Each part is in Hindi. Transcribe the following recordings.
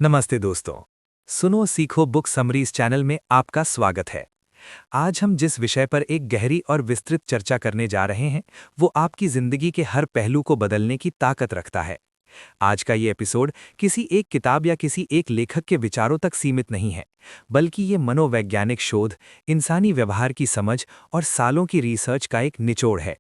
नमस्ते दोस्तों। सुनो सीखो बुक समरीज चैनल में आपका स्वागत है। आज हम जिस विषय पर एक गहरी और विस्तृत चर्चा करने जा रहे हैं, वो आपकी जिंदगी के हर पहलू को बदलने की ताकत रखता है। आज का ये एपिसोड किसी एक किताब या किसी एक लेखक के विचारों तक सीमित नहीं है, बल्कि ये मनोवैज्ञानिक शोध, इंसानी व्यवहार की समझ और सालों की रिसर्च का एक निचोड़ है।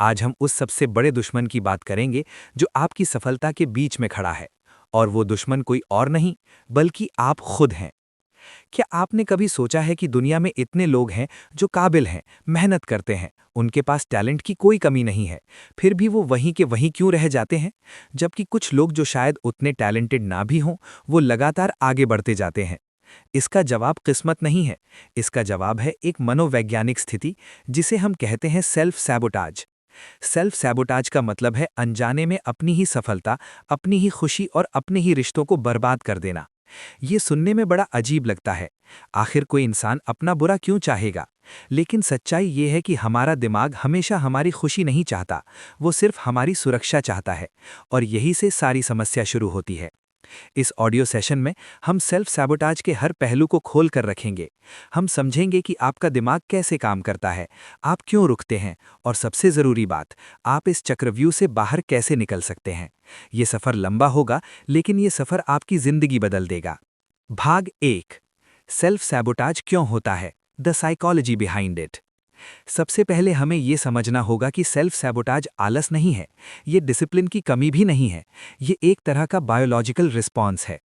आज हम उस सबसे बड़े दुश्मन की बात करेंगे जो आपकी सफलता के बीच में खड़ा है, और वो दुश्मन कोई और नहीं बल्कि आप खुद हैं। क्या आपने कभी सोचा है कि दुनिया में इतने लोग हैं जो काबिल हैं, मेहनत करते हैं, उनके पास टैलेंट की कोई कमी नहीं है, फिर भी वो वहीं के वहीं क्यों रह जाते हैं? जबकि कुछ लोग जो शायद उतने टैलेंटेड ना भी हों, वो लगातार आगे बढ़ते जाते हैं। इसका जवाब किस्मत नहीं है, इसका जवाब है एक मनोवैज्ञानिक स्थिति जिसे हम कहते हैं सेल्फ सैबोटाज। सेल्फ सैबोटाज का मतलब है अनजाने में अपनी ही सफलता, अपनी ही खुशी और अपने ही रिश्तों को बर्बाद कर देना। ये सुनने में बड़ा अजीब लगता है। आखिर कोई इंसान अपना बुरा क्यों चाहेगा? लेकिन सच्चाई ये है कि हमारा दिमाग हमेशा हमारी खुशी नहीं चाहता, वो सिर्फ हमारी सुरक्षा चाहता है। और यही से सारी समस्या शुरू होती है। इस ऑडियो सेशन में हम सेल्फ सैबोटाज के हर पहलू को खोल कर रखेंगे। हम समझेंगे कि आपका दिमाग कैसे काम करता है, आप क्यों रुकते हैं, और सबसे ज़रूरी बात, आप इस चक्रव्यूह से बाहर कैसे निकल सकते हैं। ये सफ़र लंबा होगा, लेकिन ये सफ़र आपकी ज़िंदगी बदल देगा। भाग 1। सेल्फ सैबोटाज क्यों होता है, द साइकोलॉजी बिहाइंड इट। सबसे पहले हमें ये समझना होगा कि सेल्फ सैबोटाज आलस नहीं है, ये डिसिप्लिन की कमी भी नहीं है, ये एक तरह का बायोलॉजिकल रिस्पॉन्स है।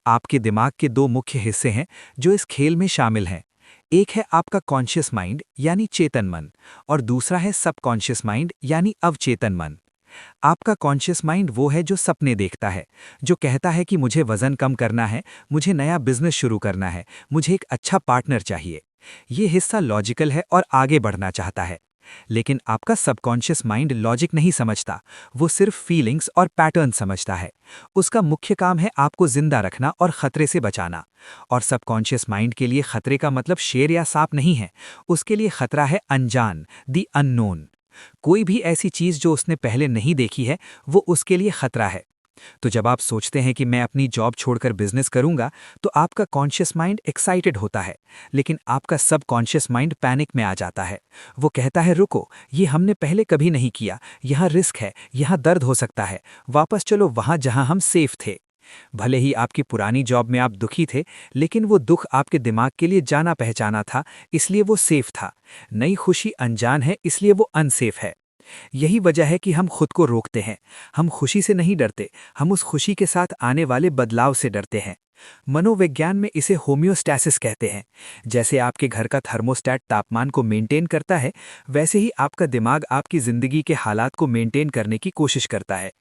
आपके दिमाग के दो मुख्य हिस्से हैं जो इस खेल में शामिल हैं। एक है आपका कॉन्शियस माइंड यानी चेतन मन, और दूसरा है सबकॉन्शियस माइंड यानी अवचेतन मन। आपका कॉन्शियस माइंड वो है जो सपने देखता है, जो कहता है कि मुझे वजन कम करना है, मुझे नया बिजनेस शुरू करना है, मुझे एक अच्छा पार्टनर चाहिए। ये हिस्सा लॉजिकल है और आगे बढ़ना चाहता है। लेकिन आपका सबकॉन्शियस माइंड लॉजिक नहीं समझता, वो सिर्फ फीलिंग्स और पैटर्न समझता है। उसका मुख्य काम है आपको जिंदा रखना और खतरे से बचाना। और सबकॉन्शियस माइंड के लिए खतरे का मतलब शेर या सांप नहीं है, उसके लिए खतरा है अनजान, दी अननोन। कोई भी ऐसी चीज जो उसने पहले नहीं देखी है, वो उसके लिए खतरा है। तो जब आप सोचते हैं कि मैं अपनी जॉब छोड़कर बिजनेस करूंगा, तो आपका कॉन्शियस माइंड एक्साइटेड होता है, लेकिन आपका सबकॉन्शियस माइंड पैनिक में आ जाता है। वो कहता है रुको, ये हमने पहले कभी नहीं किया, यहाँ रिस्क है, यहाँ दर्द हो सकता है, वापस चलो वहाँ जहाँ हम सेफ थे। भले ही आपकी पुरानी जॉब में आप दुखी थे, लेकिन वो दुख आपके दिमाग के लिए जाना पहचाना था, इसलिए वो सेफ था। नई खुशी अनजान है, इसलिए वो अनसेफ है। यही वजह है कि हम खुद को रोकते हैं। हम खुशी से नहीं डरते, हम उस खुशी के साथ आने वाले बदलाव से डरते हैं। मनोविज्ञान में इसे होम्योस्टैसिस कहते हैं। जैसे आपके घर का थर्मोस्टैट तापमान को मेंटेन करता है, वैसे ही आपका दिमाग आपकी जिंदगी के हालात को मेंटेन करने की कोशिश करता है।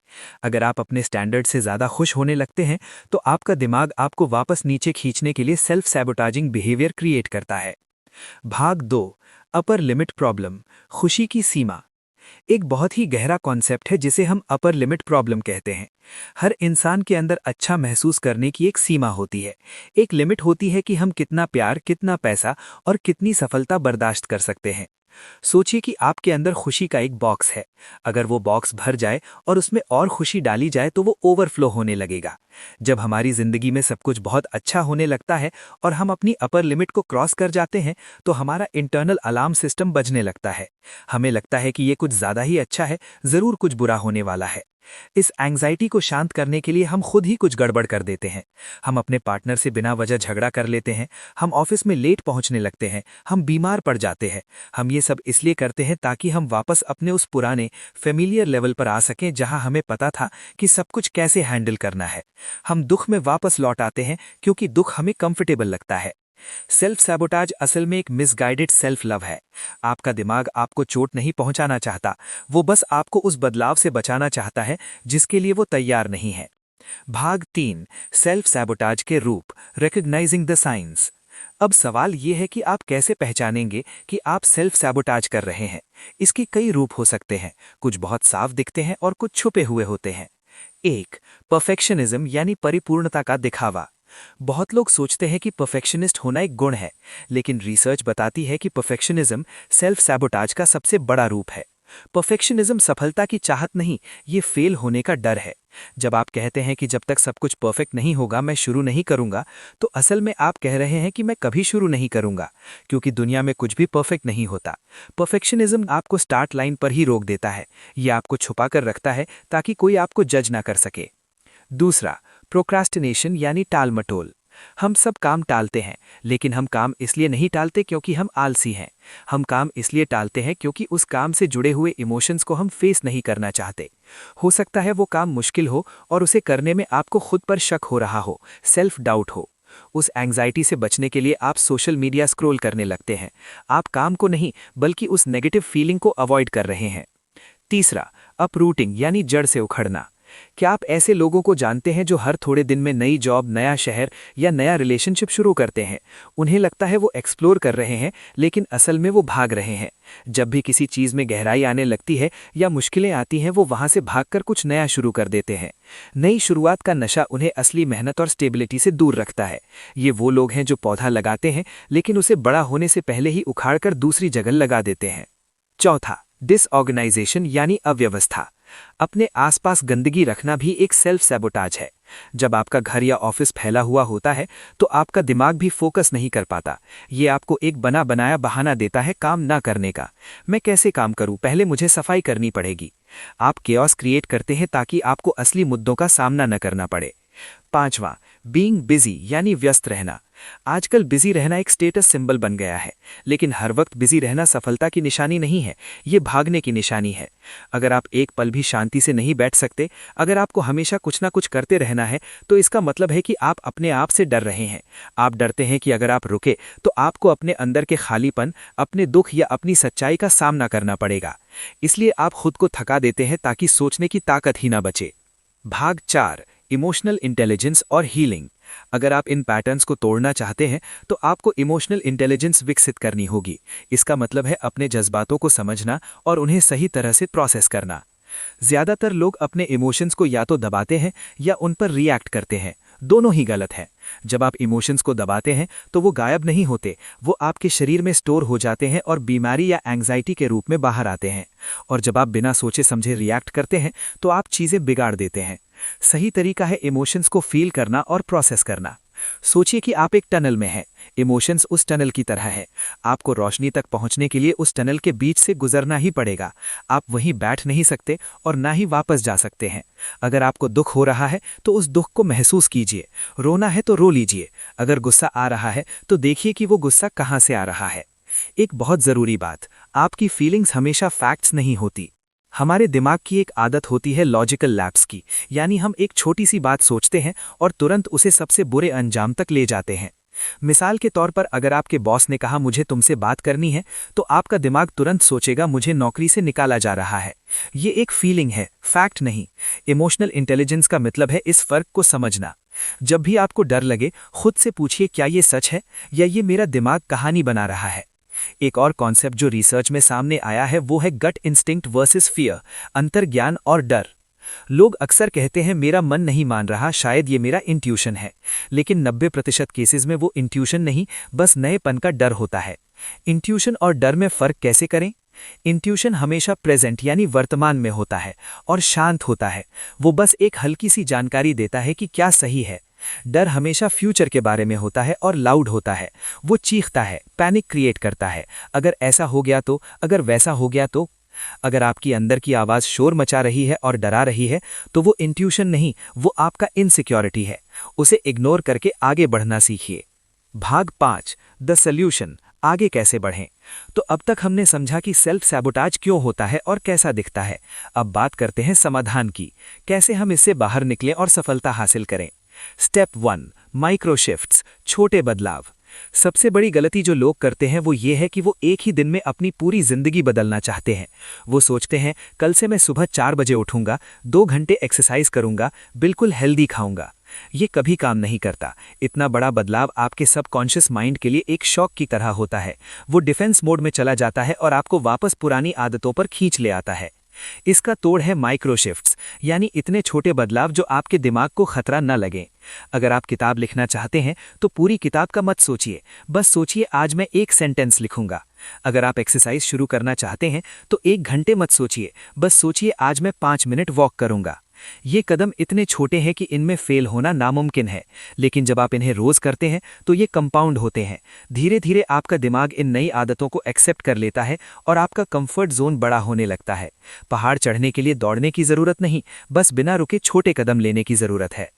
अगर आप अपने स्टैंडर्ड से ज़्यादा खुश होने लगते हैं, तो आपका दिमाग आपको वापस नीचे खींचने के लिए सेल्फ सैबोटाजिंग बिहेवियर क्रिएट करता है। भाग 2। अपर लिमिट प्रॉब्लम, खुशी की सीमा। एक बहुत ही गहरा कॉन्सेप्ट है जिसे हम अपर लिमिट प्रॉब्लम कहते हैं। हर इंसान के अंदर अच्छा महसूस करने की एक सीमा होती है। एक लिमिट होती है कि हम कितना प्यार, कितना पैसा और कितनी सफलता बर्दाश्त कर सकते हैं। सोचिए कि आपके अंदर खुशी का एक बॉक्स है। अगर वो बॉक्स भर जाए और उसमें और खुशी डाली जाए तो वो ओवरफ्लो होने लगेगा। जब हमारी जिंदगी में सब कुछ बहुत अच्छा होने लगता है और हम अपनी अपर लिमिट को क्रॉस कर जाते हैं, तो हमारा इंटरनल अलार्म सिस्टम बजने लगता है। हमें लगता है कि ये कुछ ज़्यादा ही अच्छा है, ज़रूर कुछ बुरा होने वाला है। इस एंग्जाइटी को शांत करने के लिए हम खुद ही कुछ गड़बड़ कर देते हैं। हम अपने पार्टनर से बिना वजह झगड़ा कर लेते हैं, हम ऑफिस में लेट पहुंचने लगते हैं, हम बीमार पड़ जाते हैं। हम ये सब इसलिए करते हैं ताकि हम वापस अपने उस पुराने फेमिलियर लेवल पर आ सकें जहां हमें पता था कि सब कुछ कैसे हैंडल करना है। हम दुख में वापस लौट आते हैं क्योंकि दुख हमें कंफर्टेबल लगता है। सेल्फ सैबोटाज असल में एक मिसगाइडेड सेल्फ लव है। आपका दिमाग आपको चोट नहीं पहुंचाना चाहता, वो बस आपको उस बदलाव से बचाना चाहता है जिसके लिए वो तैयार नहीं है। भाग 3। सेल्फ सैबोटाज के रूप, रिकॉग्नाइजिंग द साइंस। अब सवाल ये है कि आप कैसे पहचानेंगे कि आप सेल्फ सैबोटाज कर रहे हैं। इसके कई रूप हो सकते हैं, कुछ बहुत साफ दिखते हैं और कुछ छुपे हुए होते हैं। 1। परफेक्शनिज्म यानी परिपूर्णता का दिखावा। बहुत लोग सोचते हैं कि परफेक्शनिस्ट होना एक गुण है, लेकिन रिसर्च बताती है कि परफेक्शनिज्म सेल्फ सैबोटाज का सबसे बड़ा रूप है। परफेक्शनिज्म सफलता की चाहत नहीं, ये फेल होने का डर है। जब आप कहते हैं कि जब तक सब कुछ परफेक्ट नहीं होगा मैं शुरू नहीं करूंगा, तो असल में आप कह रहे हैं कि मैं कभी शुरू नहीं करूंगा, क्योंकि दुनिया में कुछ भी परफेक्ट नहीं होता। परफेक्शनिज्म आपको स्टार्ट लाइन पर ही रोक देता है, ये आपको छुपा कर रखता है ताकि कोई आपको जज ना कर सके। दूसरा, प्रोक्रास्टिनेशन यानी टाल मटोल। हम सब काम टालते हैं, लेकिन हम काम इसलिए नहीं टालते क्योंकि हम आलसी हैं। हम काम इसलिए टालते हैं क्योंकि उस काम से जुड़े हुए इमोशंस को हम फेस नहीं करना चाहते। हो सकता है वो काम मुश्किल हो और उसे करने में आपको खुद पर शक हो रहा हो, सेल्फ डाउट हो। उस एंग्जाइटी से बचने के लिए आप सोशल मीडिया स्क्रॉल करने लगते हैं। आप काम को नहीं बल्कि उस नेगेटिव फीलिंग को अवॉइड कर रहे हैं। तीसरा, अपरूटिंग यानी जड़ से उखड़ना। क्या आप ऐसे लोगों को जानते हैं जो हर थोड़े दिन में नई जॉब, नया शहर या नया रिलेशनशिप शुरू करते हैं? उन्हें लगता है वो एक्सप्लोर कर रहे हैं, लेकिन असल में वो भाग रहे हैं। जब भी किसी चीज़ में गहराई आने लगती है या मुश्किलें आती हैं, वो वहाँ से भागकर कुछ नया शुरू कर देते हैं। नई शुरुआत का नशा उन्हें असली मेहनत और स्टेबिलिटी से दूर रखता है। ये वो लोग हैं जो पौधा लगाते हैं, लेकिन उसे बड़ा होने से पहले ही उखाड़कर दूसरी जगह लगा देते हैं। चौथा, डिसऑर्गेनाइजेशन यानी अव्यवस्था। अपने आसपास गंदगी रखना भी एक सेल्फ सैबोटाज है। जब आपका घर या ऑफिस फैला हुआ होता है तो आपका दिमाग भी फोकस नहीं कर पाता। ये आपको एक बना बनाया बहाना देता है काम ना करने का। मैं कैसे काम करूं, पहले मुझे सफाई करनी पड़ेगी। आप केओस क्रिएट करते हैं ताकि आपको असली मुद्दों का सामना न करना पड़े। पांचवा, बीइंग बिजी यानी व्यस्त रहना। आजकल बिजी रहना एक स्टेटस सिंबल बन गया है, लेकिन हर वक्त बिजी रहना सफलता की निशानी नहीं है, ये भागने की निशानी है। अगर आप एक पल भी शांति से नहीं बैठ सकते, अगर आपको हमेशा कुछ ना कुछ करते रहना है, तो इसका मतलब है कि आप अपने आप से डर रहे हैं। आप डरते हैं कि अगर आप रुके तो आपको अपने अंदर के खालीपन, अपने दुख या अपनी सच्चाई का सामना करना पड़ेगा। इसलिए आप खुद को थका देते हैं ताकि सोचने की ताकत ही ना बचे। भाग 4, इमोशनल इंटेलिजेंस और हीलिंग। अगर आप इन पैटर्न्स को तोड़ना चाहते हैं तो आपको इमोशनल इंटेलिजेंस विकसित करनी होगी। इसका मतलब है अपने जज्बातों को समझना और उन्हें सही तरह से प्रोसेस करना। ज्यादातर लोग अपने इमोशंस को या तो दबाते हैं या उन पर रिएक्ट करते हैं। दोनों ही गलत है। जब आप इमोशंस को दबाते हैं तो वो गायब नहीं होते, वो आपके शरीर में स्टोर हो जाते हैं और बीमारी या एंग्जाइटी के रूप में बाहर आते हैं। और जब आप बिना सोचे समझे रिएक्ट करते हैं तो आप चीजें बिगाड़ देते हैं। सही तरीका है इमोशंस को फील करना और प्रोसेस करना। सोचिए कि आप एक टनल में हैं। इमोशंस उस टनल की तरह है। आपको रोशनी तक पहुंचने के लिए उस टनल के बीच से गुजरना ही पड़ेगा। आप वहीं बैठ नहीं सकते और ना ही वापस जा सकते हैं। अगर आपको दुख हो रहा है तो उस दुख को महसूस कीजिए। रोना है तो रो लीजिए। अगर गुस्सा आ रहा है तो देखिए कि वो गुस्सा कहाँ से आ रहा है। एक बहुत जरूरी बात, आपकी फीलिंग्स हमेशा फैक्ट्स नहीं होती। हमारे दिमाग की एक आदत होती है लॉजिकल लैप्स की, यानी हम एक छोटी सी बात सोचते हैं और तुरंत उसे सबसे बुरे अंजाम तक ले जाते हैं। मिसाल के तौर पर अगर आपके बॉस ने कहा मुझे तुमसे बात करनी है, तो आपका दिमाग तुरंत सोचेगा मुझे नौकरी से निकाला जा रहा है। ये एक फीलिंग है, फैक्ट नहीं। इमोशनल इंटेलिजेंस का मतलब है इस फर्क को समझना। जब भी आपको डर लगे, खुद से पूछिए क्या ये सच है या ये मेरा दिमाग कहानी बना रहा है। एक और कॉन्सेप्ट जो रिसर्च में सामने आया है वो है गट इंस्टिंक्ट वर्सेस फियर, अंतर्ज्ञान और डर। लोग अक्सर कहते हैं मेरा मन नहीं मान रहा, शायद ये मेरा इंट्यूशन है। लेकिन 90% केसेस में वो इंट्यूशन नहीं, बस नएपन का डर होता है। इंट्यूशन और डर में फर्क कैसे करें? इंट्यूशन हमेशा प्रेजेंट यानी वर्तमान में होता है और शांत होता है। वो बस एक हल्की सी जानकारी देता है कि क्या सही है। डर हमेशा फ्यूचर के बारे में होता है और लाउड होता है। वो चीखता है, पैनिक क्रिएट करता है। अगर ऐसा हो गया तो, अगर वैसा हो गया तो। अगर आपकी अंदर की आवाज शोर मचा रही है और डरा रही है तो वो इंट्यूशन नहीं, वो आपका इनसिक्योरिटी है। उसे इग्नोर करके आगे बढ़ना सीखिए। भाग 5, द सॉल्यूशन, आगे कैसे बढ़ें। तो अब तक हमने समझा कि सेल्फ सैबोटाज क्यों होता है और कैसा दिखता है। अब बात करते हैं समाधान की, कैसे हम इससे बाहर निकलें और सफलता हासिल करें। स्टेप 1, माइक्रो शिफ्ट्स, छोटे बदलाव। सबसे बड़ी गलती जो लोग करते हैं वो ये है कि वो एक ही दिन में अपनी पूरी जिंदगी बदलना चाहते हैं। वो सोचते हैं कल से मैं सुबह 4 बजे उठूंगा, 2 घंटे एक्सरसाइज करूंगा, बिल्कुल हेल्दी खाऊंगा। ये कभी काम नहीं करता। इतना बड़ा बदलाव आपके सबकॉन्शियस माइंड के लिए एक शॉक की तरह होता है। वो डिफेंस मोड में चला जाता है और आपको वापस पुरानी आदतों पर खींच ले आता है। इसका तोड़ है माइक्रो शिफ्ट्स, यानी इतने छोटे बदलाव जो आपके दिमाग को खतरा न लगे। अगर आप किताब लिखना चाहते हैं तो पूरी किताब का मत सोचिए, बस सोचिए आज मैं एक सेंटेंस लिखूंगा। अगर आप एक्सरसाइज शुरू करना चाहते हैं तो 1 घंटे मत सोचिए, बस सोचिए आज मैं 5 मिनट वॉक करूंगा। ये कदम इतने छोटे हैं कि इनमें फेल होना नामुमकिन है, लेकिन जब आप इन्हें रोज करते हैं तो ये कंपाउंड होते हैं। धीरे धीरे आपका दिमाग इन नई आदतों को एक्सेप्ट कर लेता है और आपका कंफर्ट जोन बड़ा होने लगता है। पहाड़ चढ़ने के लिए दौड़ने की जरूरत नहीं, बस बिना रुके छोटे कदम लेने की जरूरत है।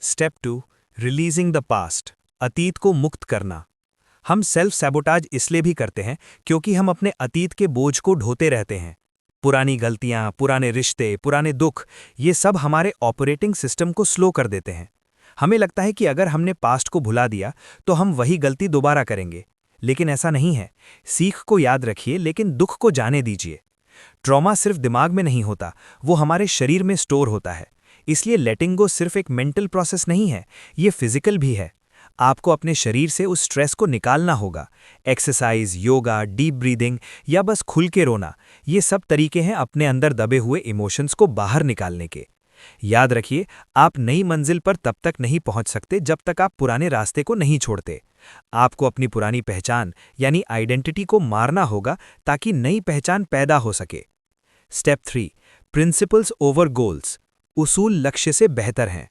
स्टेप 2, रिलीजिंग द पास्ट, अतीत को मुक्त करना। हम सेल्फ सैबोटाज इसलिए भी करते हैं क्योंकि हम अपने अतीत के बोझ को ढोते रहते हैं। पुरानी गलतियां, पुराने रिश्ते, पुराने दुख, ये सब हमारे ऑपरेटिंग सिस्टम को स्लो कर देते हैं। हमें लगता है कि अगर हमने पास्ट को भुला दिया तो हम वही गलती दोबारा करेंगे, लेकिन ऐसा नहीं है। सीख को याद रखिए, लेकिन दुख को जाने दीजिए। ट्रॉमा सिर्फ दिमाग में नहीं होता, वो हमारे शरीर में स्टोर होता है। इसलिए लेटिंग गो सिर्फ एक मेंटल प्रोसेस नहीं है, ये फिजिकल भी है। आपको अपने शरीर से उस स्ट्रेस को निकालना होगा। एक्सरसाइज, योगा, डीप ब्रीदिंग या बस खुल के रोना, ये सब तरीके हैं अपने अंदर दबे हुए इमोशंस को बाहर निकालने के। याद रखिए, आप नई मंजिल पर तब तक नहीं पहुंच सकते जब तक आप पुराने रास्ते को नहीं छोड़ते। आपको अपनी पुरानी पहचान यानी आइडेंटिटी को मारना होगा ताकि नई पहचान पैदा हो सके। स्टेप 3, प्रिंसिपल्स ओवर गोल्स, उसूल लक्ष्य से बेहतर हैं।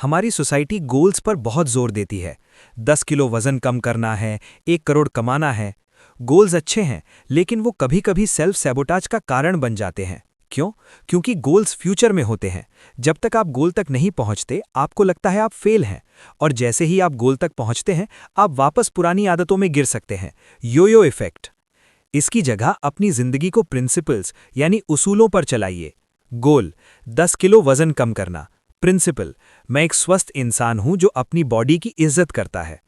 हमारी सोसाइटी गोल्स पर बहुत जोर देती है। 10 किलो वजन कम करना है, 1 करोड़ कमाना है। गोल्स अच्छे हैं, लेकिन वो कभी कभी सेल्फ सैबोटाज का कारण बन जाते हैं। क्यों? क्योंकि गोल्स फ्यूचर में होते हैं। जब तक आप गोल तक नहीं पहुंचते, आपको लगता है आप फेल हैं, और जैसे ही आप गोल तक पहुंचते हैं, आप वापस पुरानी आदतों में गिर सकते हैं। योयो इफेक्ट। इसकी जगह अपनी जिंदगी को प्रिंसिपल्स यानी उसूलों पर चलाइए। गोल 10 किलो वजन कम करना। प्रिंसिपल, मैं एक स्वस्थ इंसान हूं जो अपनी बॉडी की इज्जत करता है।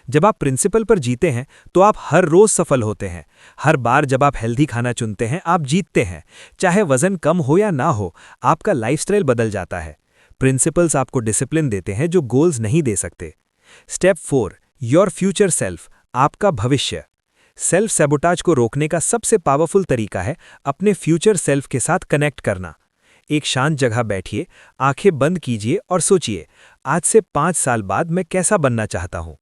जब आप प्रिंसिपल पर जीते हैं तो आप हर रोज सफल होते हैं। हर बार जब आप हेल्दी खाना चुनते हैं, आप जीतते हैं। चाहे वजन कम हो या ना हो, आपका लाइफस्टाइल बदल जाता है। प्रिंसिपल्स आपको डिसिप्लिन देते हैं जो गोल्स नहीं दे सकते। स्टेप 4, योर फ्यूचर सेल्फ, आपका भविष्य। सेल्फ सैबोटाज को रोकने का सबसे पावरफुल तरीका है अपने फ्यूचर सेल्फ के साथ कनेक्ट करना। एक शांत जगह बैठिए, आंखें बंद कीजिए और सोचिए, आज से 5 साल बाद मैं कैसा बनना चाहता हूं।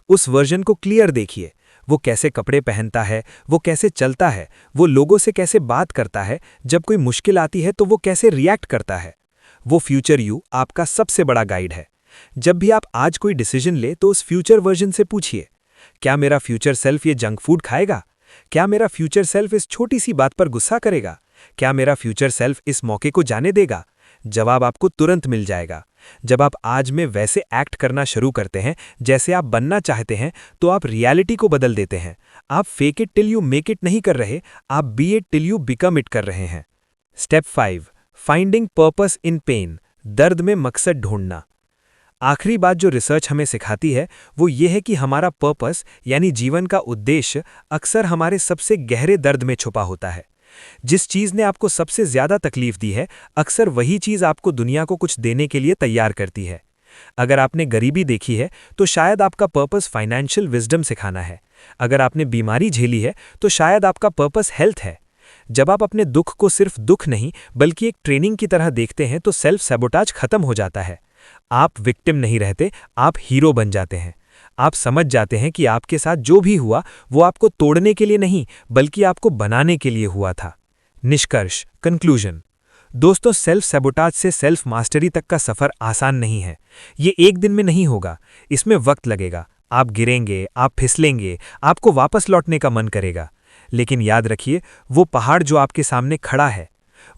उस वर्जन को क्लियर देखिए। वो कैसे कपड़े पहनता है, वो कैसे चलता है, वो लोगों से कैसे बात करता है, जब कोई मुश्किल आती है तो वो कैसे रिएक्ट करता है। वो फ्यूचर यू आपका सबसे बड़ा गाइड है। जब भी आप आज कोई डिसीजन ले तो उस फ्यूचर वर्जन से पूछिए, क्या मेरा फ्यूचर सेल्फ ये जंक फूड खाएगा? क्या मेरा फ्यूचर सेल्फ इस छोटी सी बात पर गुस्सा करेगा? क्या मेरा फ्यूचर सेल्फ इस मौके को जाने देगा? जवाब आपको तुरंत मिल जाएगा। जब आप आज में वैसे एक्ट करना शुरू करते हैं जैसे आप बनना चाहते हैं, तो आप रियलिटी को बदल देते हैं। आप fake it till you make it नहीं कर रहे, आप B it till you become it कर रहे हैं। Step 5, finding purpose in pen, दर्द में मकसद ढूंढना। आखिरी बात जो रिसर्च हमें सिखाती है वो ये है कि हमारा पर्पस यानी जीवन का उद्देश्य अक्सर हमारे सबसे गहरे दर्द में छुपा होता है। जिस चीज़ ने आपको सबसे ज्यादा तकलीफ दी है, अक्सर वही चीज़ आपको दुनिया को कुछ देने के लिए तैयार करती है। अगर आपने गरीबी देखी है तो शायद आपका पर्पस फाइनेंशियल विजडम सिखाना है। अगर आपने बीमारी झेली है तो शायद आपका पर्पस हेल्थ है। जब आप अपने दुख को सिर्फ दुख नहीं बल्कि एक ट्रेनिंग की तरह देखते हैं तो सेल्फ सैबोटाज खत्म हो जाता है। आप विक्टिम नहीं रहते, आप हीरो बन जाते हैं। आप समझ जाते हैं कि आपके साथ जो भी हुआ वो आपको तोड़ने के लिए नहीं बल्कि आपको बनाने के लिए हुआ था। निष्कर्ष, कंक्लूजन। दोस्तों, सेल्फ सैबोटाज से सेल्फ मास्टरी तक का सफर आसान नहीं है। ये एक दिन में नहीं होगा, इसमें वक्त लगेगा। आप गिरेंगे, आप फिसलेंगे, आपको वापस लौटने का मन करेगा। लेकिन याद रखिए, वो पहाड़ जो आपके सामने खड़ा है,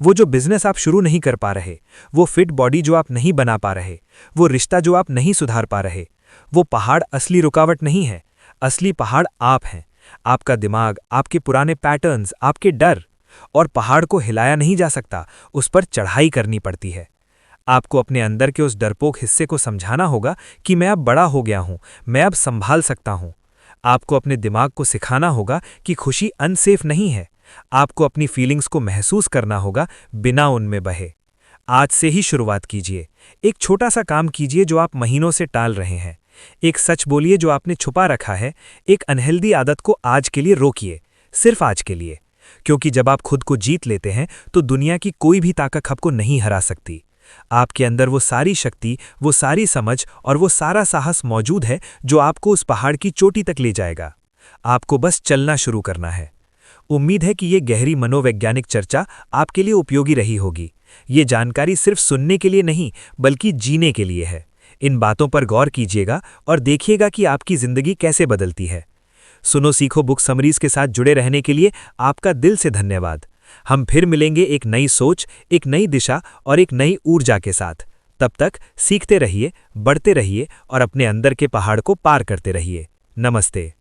वो जो बिजनेस आप शुरू नहीं कर पा रहे, वो फिट बॉडी जो आप नहीं बना पा रहे, वो रिश्ता जो आप नहीं सुधार पा रहे, वो पहाड़ असली रुकावट नहीं है। असली पहाड़ आप हैं। आपका दिमाग, आपके पुराने पैटर्न्स, आपके डर। और पहाड़ को हिलाया नहीं जा सकता, उस पर चढ़ाई करनी पड़ती है। आपको अपने अंदर के उस डरपोक हिस्से को समझाना होगा कि मैं अब बड़ा हो गया हूं, मैं अब संभाल सकता हूं। आपको अपने दिमाग को सिखाना होगा कि खुशी अनसेफ नहीं है। आपको अपनी फीलिंग्स को महसूस करना होगा बिना उनमें बहे। आज से ही शुरुआत कीजिए। एक छोटा सा काम कीजिए जो आप महीनों से टाल रहे हैं। एक सच बोलिए जो आपने छुपा रखा है। एक अनहेल्दी आदत को आज के लिए रोकिए, सिर्फ आज के लिए। क्योंकि जब आप खुद को जीत लेते हैं तो दुनिया की कोई भी ताकत आपको नहीं हरा सकती। आपके अंदर वो सारी शक्ति, वो सारी समझ और वो सारा साहस मौजूद है जो आपको उस पहाड़ की चोटी तक ले जाएगा। आपको बस चलना शुरू करना है। उम्मीद है कि ये गहरी मनोवैज्ञानिक चर्चा आपके लिए उपयोगी रही होगी। ये जानकारी सिर्फ सुनने के लिए नहीं, बल्कि जीने के लिए है। इन बातों पर गौर कीजिएगा और देखिएगा कि आपकी जिंदगी कैसे बदलती है। सुनो सीखो बुक समरीज के साथ जुड़े रहने के लिए आपका दिल से धन्यवाद। हम फिर मिलेंगे एक नई सोच, एक नई दिशा और एक नई ऊर्जा के साथ। तब तक सीखते रहिए, बढ़ते रहिए और अपने अंदर के पहाड़ को पार करते रहिए। नमस्ते।